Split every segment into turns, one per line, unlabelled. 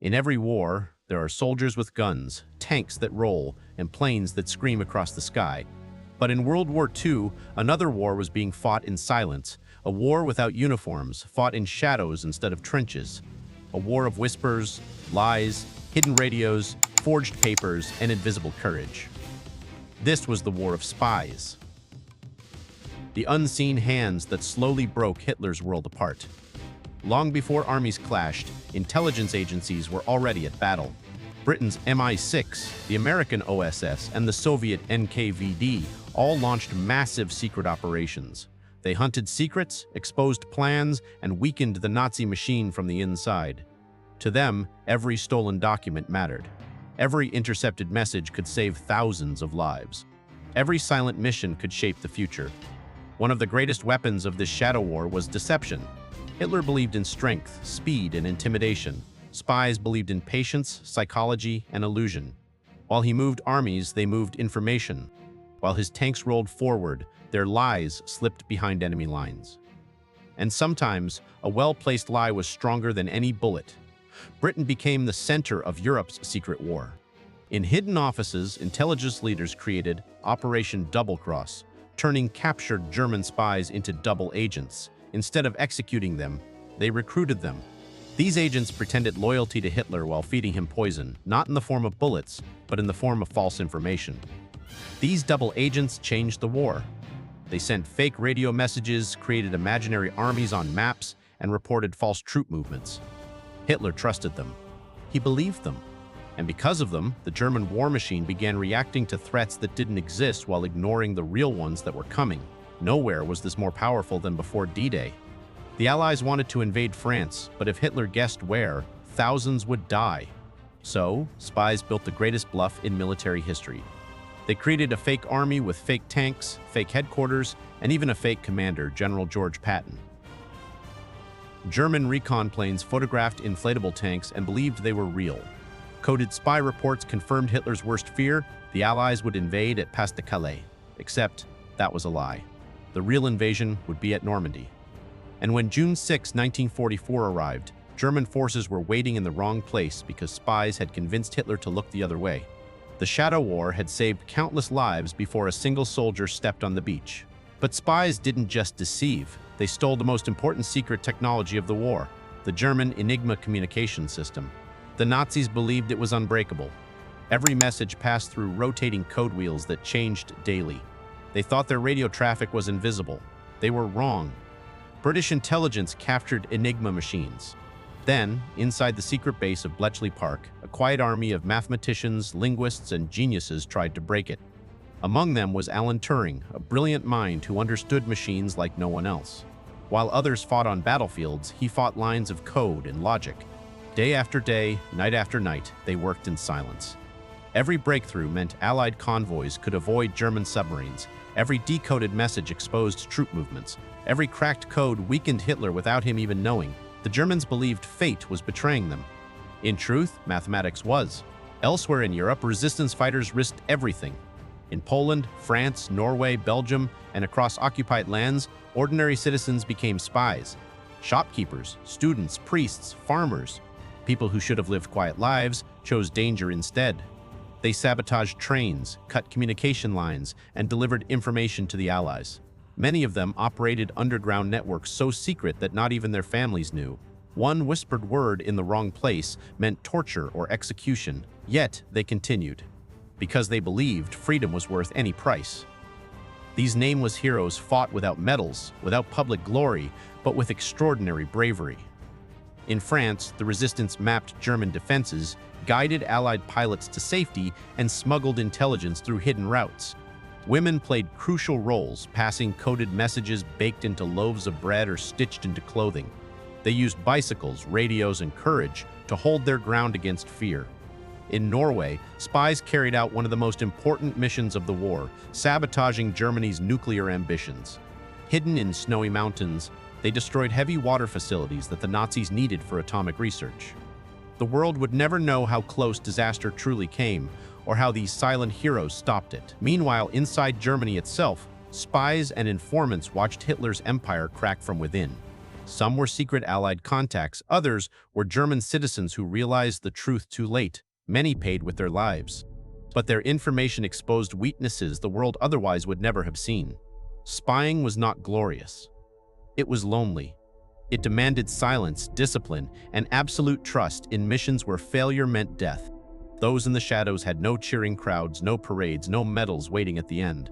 In every war, there are soldiers with guns, tanks that roll, and planes that scream across the sky. But in World War II, another war was being fought in silence, a war without uniforms, fought in shadows instead of trenches. A war of whispers, lies, hidden radios, forged papers, and invisible courage. This was the War of Spies. The unseen hands that slowly broke Hitler's world apart. Long before armies clashed, intelligence agencies were already at battle. Britain's MI6, the American OSS, and the Soviet NKVD all launched massive secret operations. They hunted secrets, exposed plans, and weakened the Nazi machine from the inside. To them, every stolen document mattered. Every intercepted message could save thousands of lives. Every silent mission could shape the future. One of the greatest weapons of this shadow war was deception. Hitler believed in strength, speed, and intimidation. Spies believed in patience, psychology, and illusion. While he moved armies, they moved information. While his tanks rolled forward, their lies slipped behind enemy lines. And sometimes, a well-placed lie was stronger than any bullet. Britain became the center of Europe's secret war. In hidden offices, intelligence leaders created Operation Double Cross, turning captured German spies into double agents. Instead of executing them, they recruited them. These agents pretended loyalty to Hitler while feeding him poison, not in the form of bullets, but in the form of false information. These double agents changed the war. They sent fake radio messages, created imaginary armies on maps, and reported false troop movements. Hitler trusted them. He believed them. And because of them, the German war machine began reacting to threats that didn't exist while ignoring the real ones that were coming. Nowhere was this more powerful than before D-Day. The Allies wanted to invade France, but if Hitler guessed where, thousands would die. So, spies built the greatest bluff in military history. They created a fake army with fake tanks, fake headquarters, and even a fake commander, General George Patton. German recon planes photographed inflatable tanks and believed they were real. Coded spy reports confirmed Hitler's worst fear: the Allies would invade at Pas-de-Calais. Except, that was a lie. The real invasion would be at Normandy. And when June 6, 1944 arrived, German forces were waiting in the wrong place because spies had convinced Hitler to look the other way. The Shadow War had saved countless lives before a single soldier stepped on the beach. But spies didn't just deceive. They stole the most important secret technology of the war, the German Enigma communication system. The Nazis believed it was unbreakable. Every message passed through rotating code wheels that changed daily. They thought their radio traffic was invisible. They were wrong. British intelligence captured Enigma machines. Then, inside the secret base of Bletchley Park, a quiet army of mathematicians, linguists, and geniuses tried to break it. Among them was Alan Turing, a brilliant mind who understood machines like no one else. While others fought on battlefields, he fought lines of code and logic. Day after day, night after night, they worked in silence. Every breakthrough meant Allied convoys could avoid German submarines. Every decoded message exposed troop movements. Every cracked code weakened Hitler without him even knowing. The Germans believed fate was betraying them. In truth, mathematics was. Elsewhere in Europe, resistance fighters risked everything. In Poland, France, Norway, Belgium, and across occupied lands, ordinary citizens became spies. Shopkeepers, students, priests, farmers. People who should have lived quiet lives chose danger instead. They sabotaged trains, cut communication lines, and delivered information to the Allies. Many of them operated underground networks so secret that not even their families knew. One whispered word in the wrong place meant torture or execution, yet they continued, because they believed freedom was worth any price. These nameless heroes fought without medals, without public glory, but with extraordinary bravery. In France, the resistance mapped German defenses, guided Allied pilots to safety, and smuggled intelligence through hidden routes. Women played crucial roles, passing coded messages baked into loaves of bread or stitched into clothing. They used bicycles, radios, and courage to hold their ground against fear. In Norway, spies carried out one of the most important missions of the war, sabotaging Germany's nuclear ambitions. Hidden in snowy mountains, they destroyed heavy water facilities that the Nazis needed for atomic research. The world would never know how close disaster truly came, or how these silent heroes stopped it. Meanwhile, inside Germany itself, spies and informants watched Hitler's empire crack from within. Some were secret Allied contacts, others were German citizens who realized the truth too late. Many paid with their lives. But their information exposed weaknesses the world otherwise would never have seen. Spying was not glorious. It was lonely. It demanded silence, discipline, and absolute trust in missions where failure meant death. Those in the shadows had no cheering crowds, no parades, no medals waiting at the end.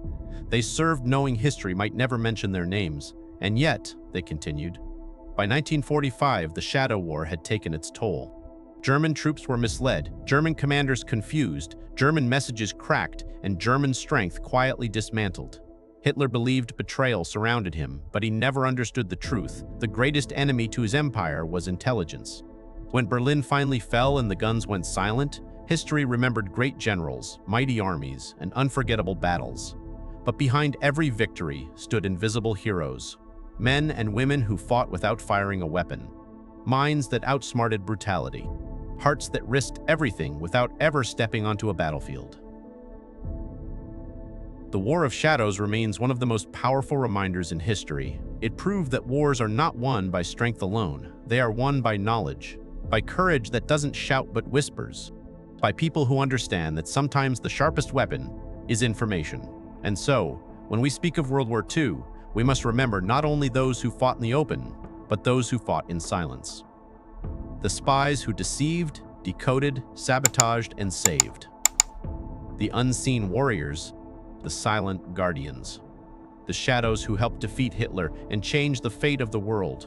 They served knowing history might never mention their names. And yet, they continued. By 1945, the Shadow War had taken its toll. German troops were misled, German commanders confused, German messages cracked, and German strength quietly dismantled. Hitler believed betrayal surrounded him, but he never understood the truth. The greatest enemy to his empire was intelligence. When Berlin finally fell and the guns went silent, history remembered great generals, mighty armies, and unforgettable battles. But behind every victory stood invisible heroes, men and women who fought without firing a weapon, minds that outsmarted brutality, hearts that risked everything without ever stepping onto a battlefield. The War of Shadows remains one of the most powerful reminders in history. It proved that wars are not won by strength alone. They are won by knowledge, by courage that doesn't shout but whispers, by people who understand that sometimes the sharpest weapon is information. And so, when we speak of World War II, we must remember not only those who fought in the open, but those who fought in silence. The spies who deceived, decoded, sabotaged, and saved. The unseen warriors, the silent guardians. The shadows who helped defeat Hitler and change the fate of the world.